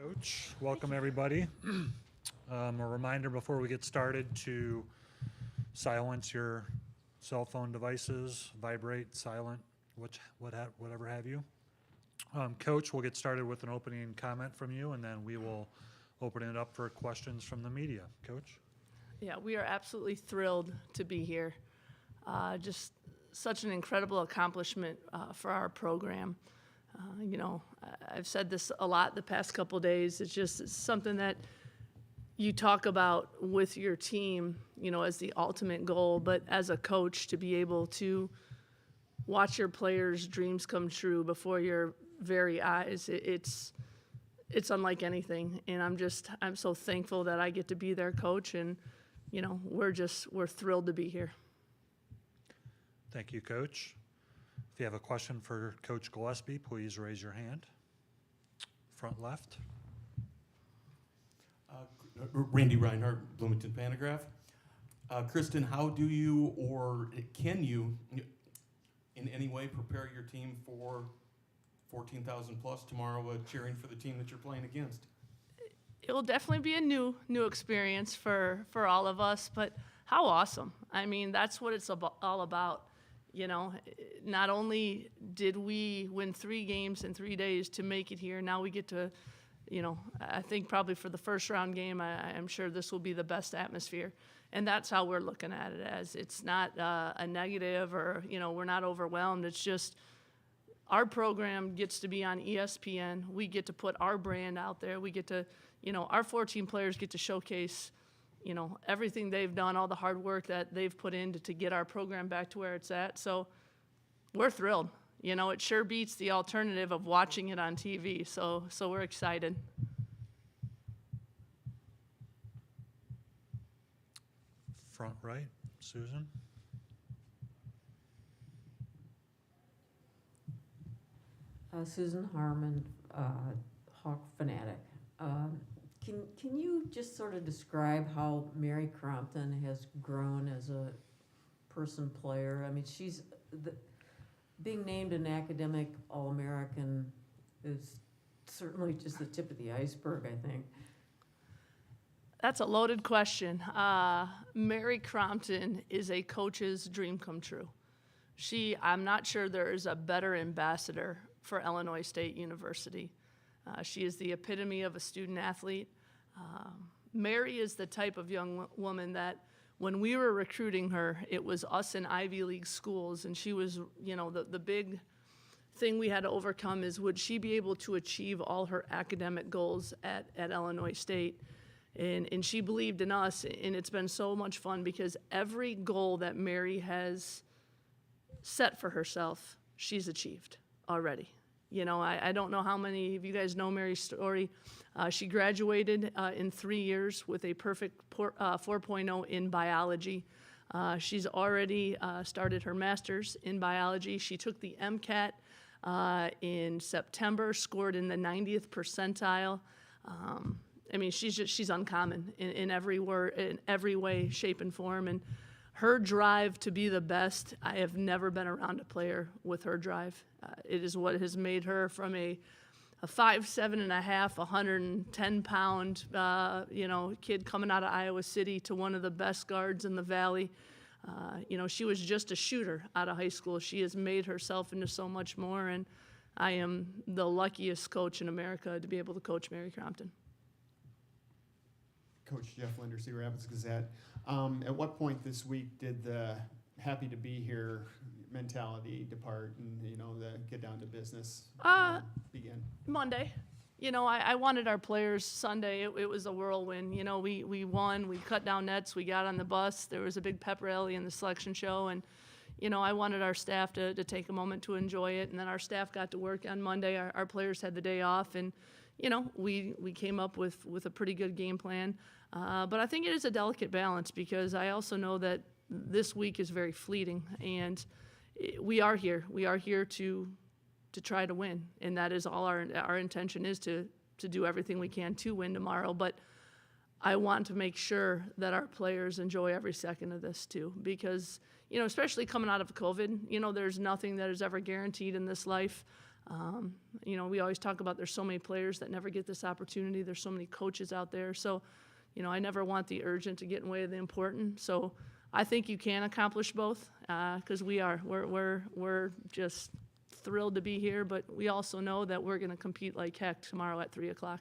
Coach. Welcome, everybody. A reminder before we get started to silence your cell phone devices, vibrate, silent, whatever have you. Coach, we'll get started with an opening comment from you, and then we will open it up for questions from the media. Coach? Yeah, we are absolutely thrilled to be here. Just such an incredible accomplishment for our program. I've said this a lot the past couple days. It's something that you talk about with your team, as the ultimate goal. But as a coach, to be able to watch your players' dreams come true before your very eyes, it's unlike anything. And I'm so thankful that I get to be their coach, and we're thrilled to be here. Thank you, Coach. If you have a question for Coach Gillespie, please raise your hand. Front left. Randy Reinhardt, Bloomington Pantograph. Kristen, how do you or can you in any way prepare your team for 14,000 plus tomorrow cheering for the team that you're playing against? It will definitely be a new experience for all of us, but how awesome. I mean, that's what it's all about. Not only did we win 3 games in 3 days to make it here, now we get to, I think probably for the first round game, I'm sure this will be the best atmosphere. And that's how we're looking at it, as it's not a negative or, we're not overwhelmed. It's just our program gets to be on ESPN. We get to put our brand out there. We get to, our 14 players get to showcase everything they've done, all the hard work that they've put in to get our program back to where it's at. So we're thrilled. It sure beats the alternative of watching it on TV. So we're excited. Front right, Susan. Susan Harmon, Hawk Fanatic. Can you just sort of describe how Mary Crompton has grown as a person player? I mean, being named an academic All-American is certainly just the tip of the iceberg, I think. That's a loaded question. Mary Crompton is a coach's dream come true. I'm not sure there is a better ambassador for Illinois State University. She is the epitome of a student athlete. Mary is the type of young woman that when we were recruiting her, it was us in Ivy League schools, and she was, the big thing we had to overcome is, would she be able to achieve all her academic goals at Illinois State? And she believed in us, and it's been so much fun because every goal that Mary has set for herself, she's achieved already. I don't know how many of you guys know Mary's story. She graduated in 3 years with a perfect 4.0 in biology. She's already started her master's in biology. She took the MCAT in September, scored in the 90th percentile. She's uncommon in every way, shape, and form. And her drive to be the best, I have never been around a player with her drive. It is what has made her from a 5'7.5", 110-pound, kid coming out of Iowa City to one of the best guards in the Valley. She was just a shooter out of high school. She has made herself into so much more, and I am the luckiest coach in America to be able to coach Mary Crompton. Coach Jeff Linder, Cedar Rapids Gazette. At what point this week did the happy to be here mentality depart and, the get down to business begin? Monday. I wanted our players Sunday. It was a whirlwind. We won. We cut down nets. We got on the bus. There was a big pep rally in the selection show. And, I wanted our staff to take a moment to enjoy it. And then our staff got to work on Monday. Our players had the day off. And, we came up with a pretty good game plan. But I think it is a delicate balance because I also know that this week is very fleeting. And we are here. We are here to try to win. And that is all our intention is to do everything we can to win tomorrow. But I want to make sure that our players enjoy every second of this too, because, especially coming out of COVID, there's nothing that is ever guaranteed in this life. We always talk about there's so many players that never get this opportunity. There's so many coaches out there. So, I never want the urgent to get in the way of the important. So I think you can accomplish both because we're just thrilled to be here, but we also know that we're going to compete like heck tomorrow at 3:00.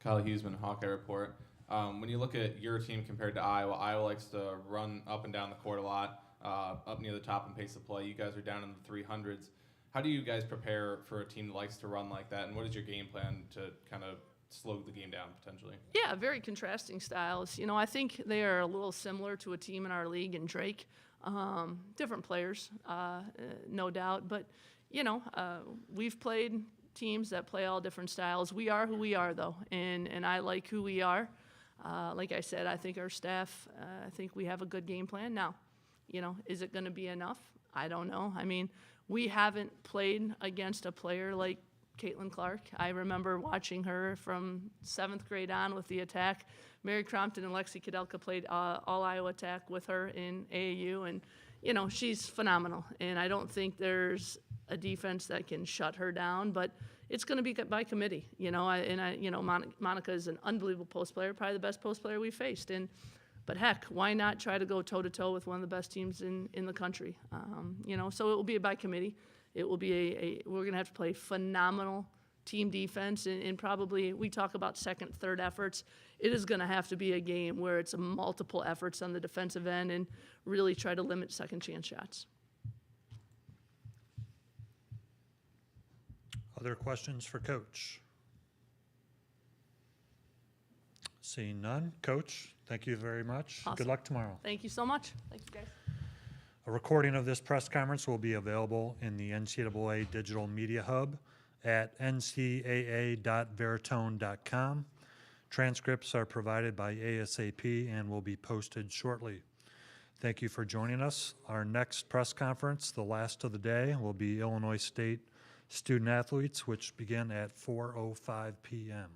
Kyle Huseman, Hawkeye Report. When you look at your team compared to Iowa likes to run up and down the court a lot, up near the top and pace of play. You guys are down in the 300s. How do you guys prepare for a team that likes to run like that, and what is your game plan to kind of slow the game down potentially? Yeah, very contrasting styles. I think they are a little similar to a team in our league in Drake. Different players, no doubt. But, we've played teams that play all different styles. We are who we are, though, and I like who we are. Like I said, I think our staff, I think we have a good game plan. Now, is it going to be enough? I don't know. I mean, we haven't played against a player like Caitlin Clark. I remember watching her from 7th grade on with the attack. Mary Crompton and Lexi Kudelka played all Iowa attack with her in AAU, and she's phenomenal. And I don't think there's a defense that can shut her down, but it's going to be by committee. Monica is an unbelievable post player, probably the best post player we've faced. But heck, why not try to go toe to toe with one of the best teams in the country? So it will be by committee. It will be we're going to have to play phenomenal team defense, and probably we talk about second, third efforts. It is going to have to be a game where it's multiple efforts on the defensive end and really try to limit second chance shots. Other questions for Coach? Seeing none. Coach, thank you very much. Awesome. Good luck tomorrow. Thank you so much. Thank you, guys. A recording of this press conference will be available in the NCAA Digital Media Hub at ncaa.veritone.com. Transcripts are provided by ASAP and will be posted shortly. Thank you for joining us. Our next press conference, the last of the day, will be Illinois State student athletes, which begin at 4:05 p.m.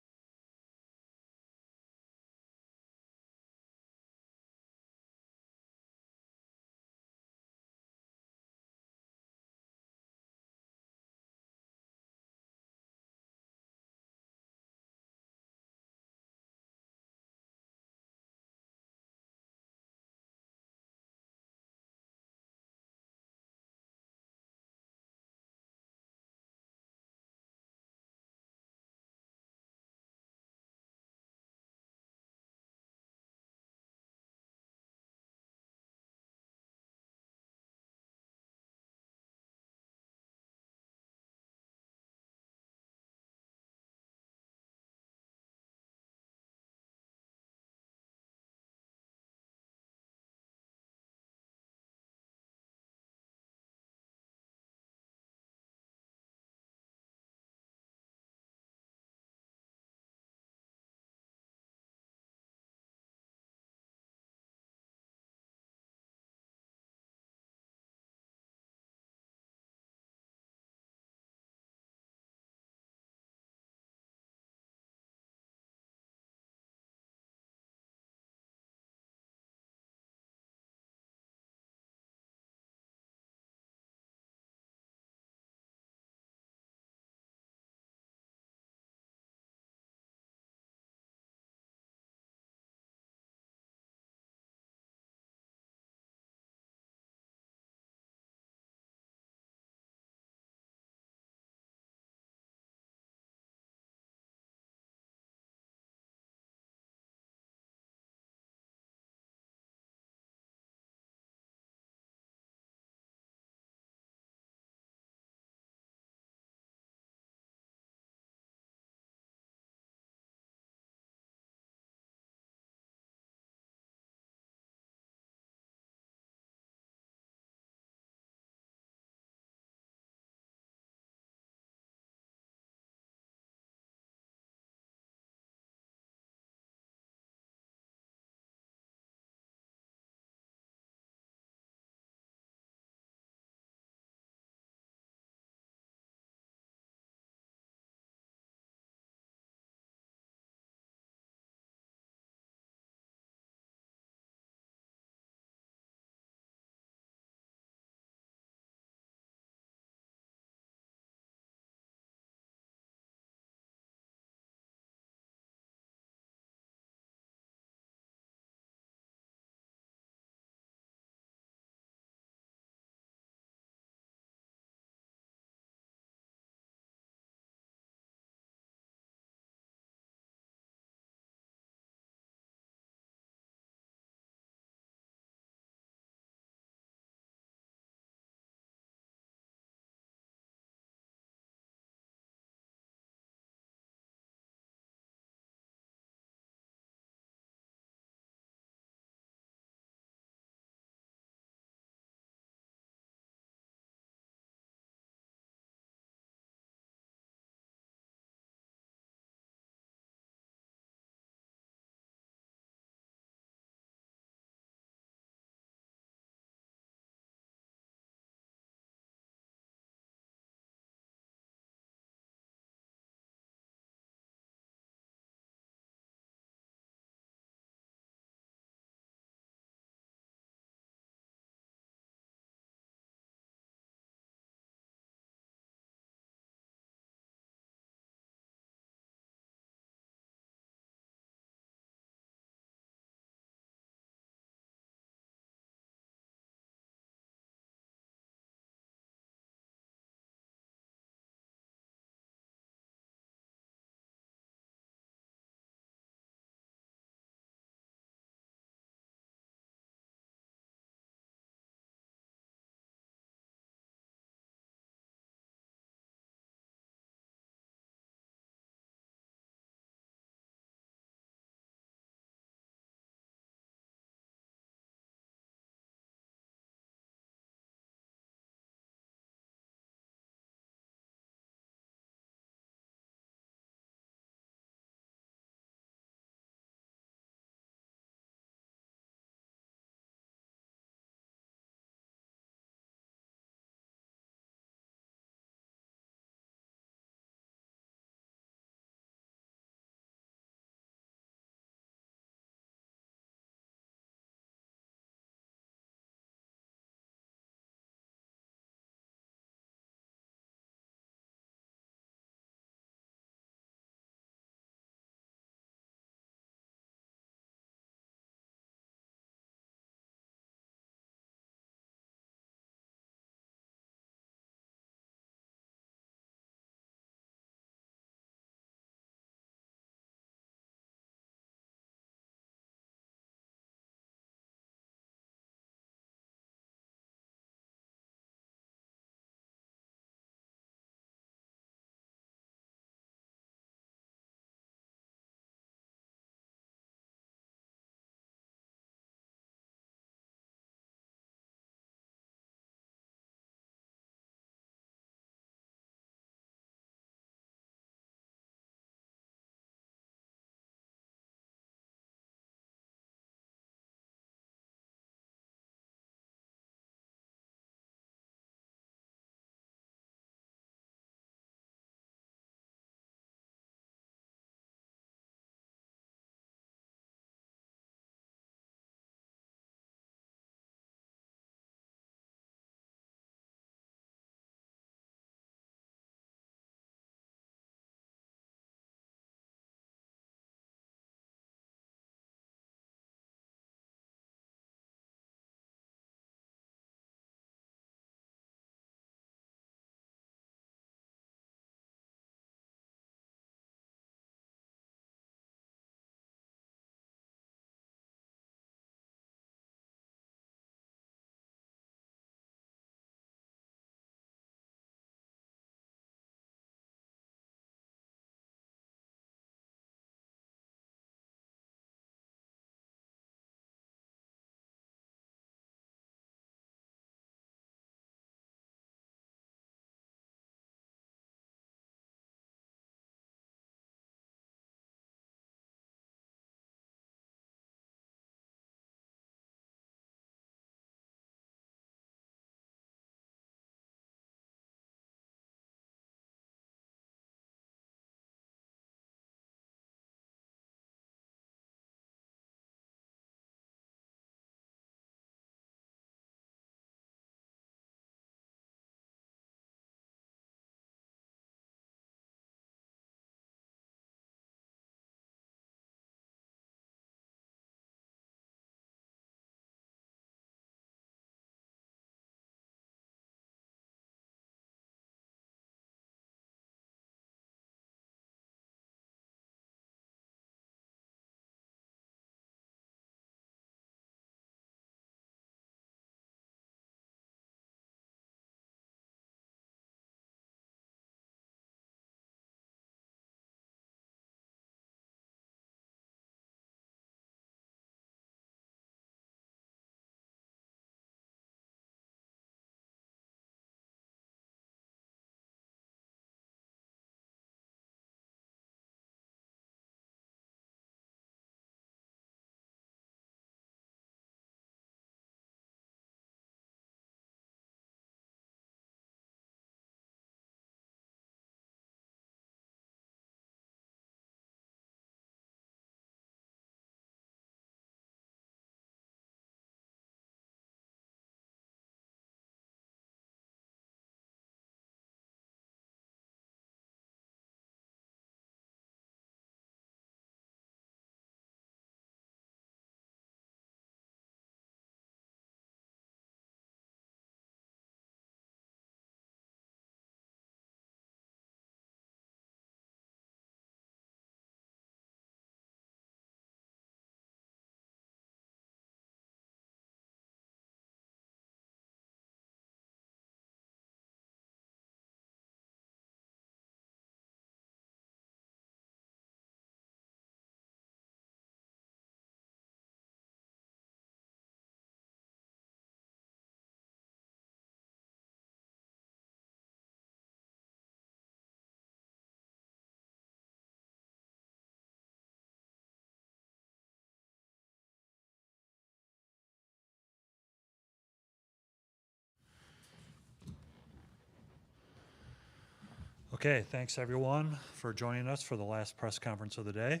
Okay, thanks everyone for joining us for the last press conference of the day.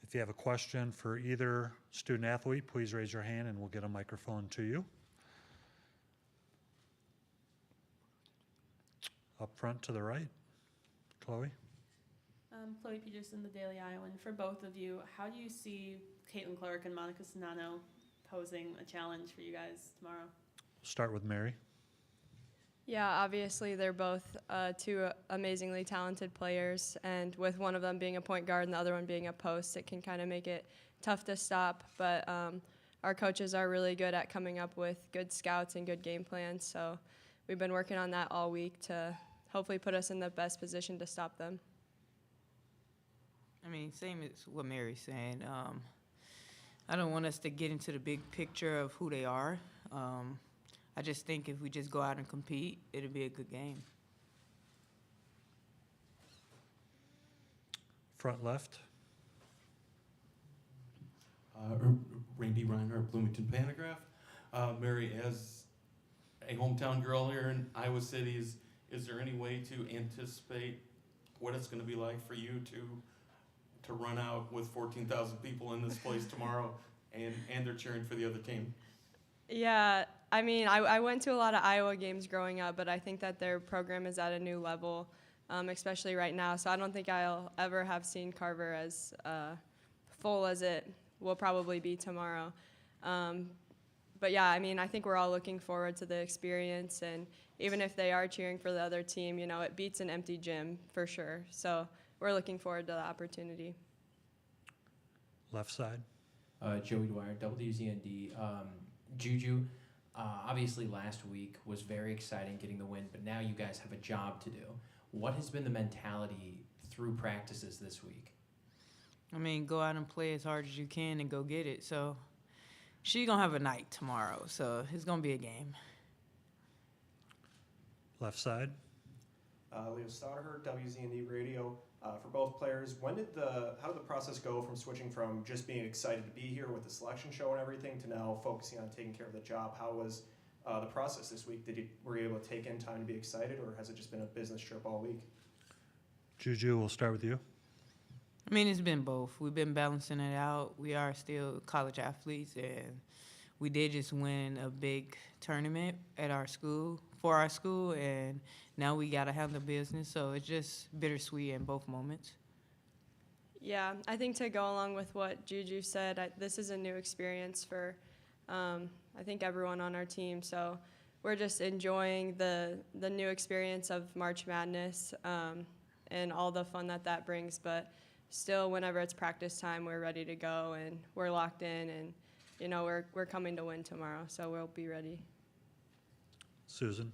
If you have a question for either student athlete, please raise your hand and we'll get a microphone to you. Up front to the right, Chloe. Chloe Peterson, the Daily Iowan. For both of you, how do you see Caitlin Clark and Monica Sonano posing a challenge for you guys tomorrow? Start with Mary. Yeah, obviously they're both two amazingly talented players, and with one of them being a point guard and the other one being a post, it can kind of make it tough to stop. But our coaches are really good at coming up with good scouts and good game plans, so we've been working on that all week to hopefully put us in the best position to stop them. I mean, same as what Mary's saying. I don't want us to get into the big picture of who they are. I just think if we just go out and compete, it'll be a good game. Front left. Randy Reinhardt, Bloomington Panagraph. Mary, as a hometown girl here in Iowa City, is there any way to anticipate what it's going to be like for you to run out with 14,000 people in this place tomorrow and they're cheering for the other team? Yeah, I mean, I went to a lot of Iowa games growing up, but I think that their program is at a new level, especially right now. So I don't think I'll ever have seen Carver as full as it will probably be tomorrow. But yeah, I mean, I think we're all looking forward to the experience, and even if they are cheering for the other team, you know, it beats an empty gym for sure. So we're looking forward to the opportunity. Left side. Joey Dwyer, WZND. Juju, obviously last week was very exciting getting the win, but now you guys have a job to do. What has been the mentality through practices this week? I mean, go out and play as hard as you can and go get it. So she's going to have a night tomorrow, so it's going to be a game. Left side. Leo Stotterher, WZND Radio. For both players, how did the process go from switching from just being excited to be here with the selection show and everything to now focusing on taking care of the job? How was the process this week? Were you able to take in time to be excited, or has it just been a business trip all week? Juju, we'll start with you. I mean, it's been both. We've been balancing it out. We are still college athletes, and we did just win a big tournament at our school, for our school, and now we got to handle business. So it's just bittersweet in both moments. Yeah, I think to go along with what Juju said, this is a new experience for, I think, everyone on our team. So we're just enjoying the new experience of March Madness and all the fun that brings. But still, whenever it's practice time, we're ready to go and we're locked in, and you know we're coming to win tomorrow, so we'll be ready. Susan.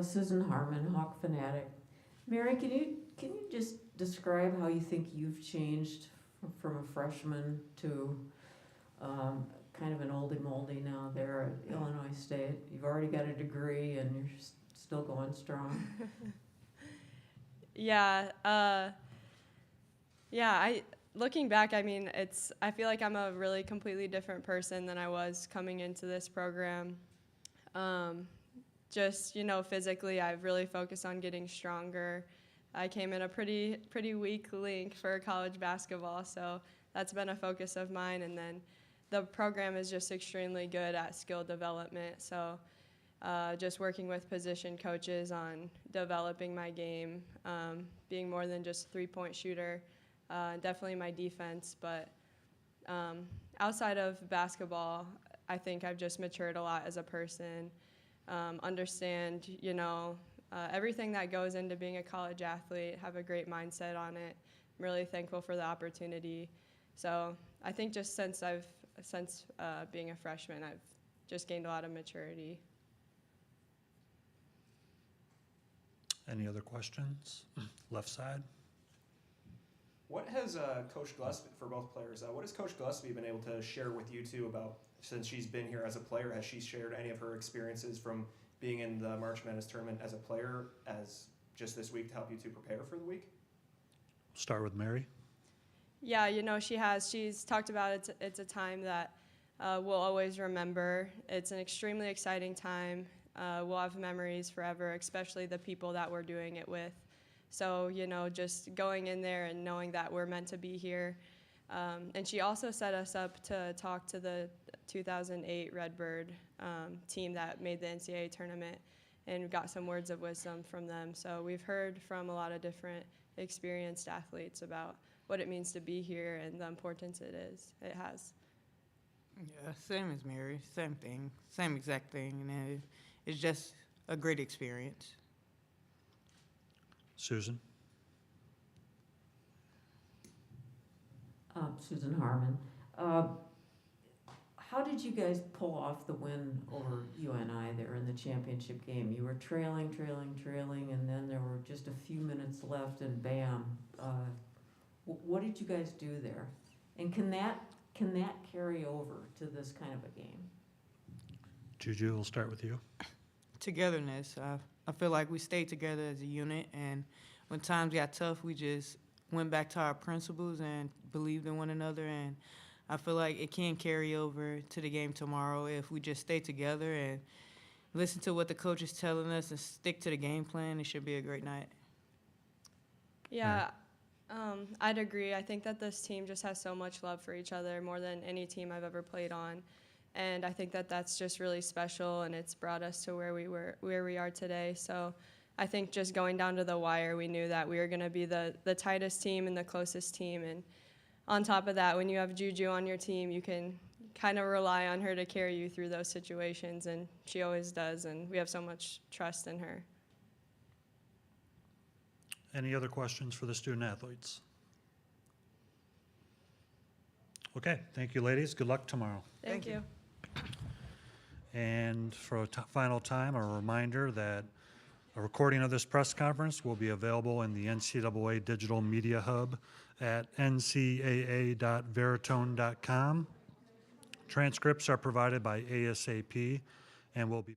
Susan Harmon, Hawk Fanatic. Mary, can you just describe how you think you've changed from a freshman to kind of an oldie moldy now there at Illinois State? You've already got a degree and you're still going strong. Yeah, looking back, I mean, I feel like I'm a really completely different person than I was coming into this program. Just, you know, physically, I've really focused on getting stronger. I came in a pretty weak link for college basketball, so that's been a focus of mine. And then the program is just extremely good at skill development, so just working with position coaches on developing my game, being more than just a three-point shooter, definitely my defense. But outside of basketball, I think I've just matured a lot as a person, understand, you know, everything that goes into being a college athlete, have a great mindset on it. I'm really thankful for the opportunity. So I think just since being a freshman, I've just gained a lot of maturity. Any other questions? Left side. What has Coach Gillespie, for both players, what has Coach Gillespie been able to share with you two about, since she's been here as a player? Has she shared any of her experiences from being in the March Madness tournament as a player, as just this week, to help you two prepare for the week? Start with Mary. Yeah, you know, she has. She's talked about it's a time that we'll always remember. It's an extremely exciting time. we'll have memories forever, especially the people that we're doing it with. So, you know, just going in there and knowing that we're meant to be here. And she also set us up to talk to the 2008 Redbird team that made the NCAA tournament, and got some words of wisdom from them. So we've heard from a lot of different experienced athletes about what it means to be here and the importance it has. Yeah, same as Mary, same thing, same exact thing, and it's just a great experience. Susan? Susan Harmon. How did you guys pull off the win over UNI there in the championship game? You were trailing, and then there were just a few minutes left, and bam. What did you guys do there? And can that carry over to this kind of a game? Juju, we'll start with you. Togetherness. I feel like we stayed together as a unit, and when times got tough, we just went back to our principles and believed in one another, and I feel like it can carry over to the game tomorrow if we just stay together and listen to what the coach is telling us and stick to the game plan. It should be a great night. Yeah, I'd agree. I think that this team just has so much love for each other, more than any team I've ever played on. And I think that that's just really special, and it's brought us to where we are today. So I think just going down to the wire, we knew that we were going to be the tightest team and the closest team. And on top of that, when you have Juju on your team, you can kind of rely on her to carry you through those situations, and she always does, and we have so much trust in her. Any other questions for the student athletes? Okay, thank you, ladies. Good luck tomorrow. Thank you. And for a final time, a reminder that a recording of this press conference will be available in the NCAA Digital Media Hub at ncaa.veritone.com. Transcripts are provided by ASAP and will be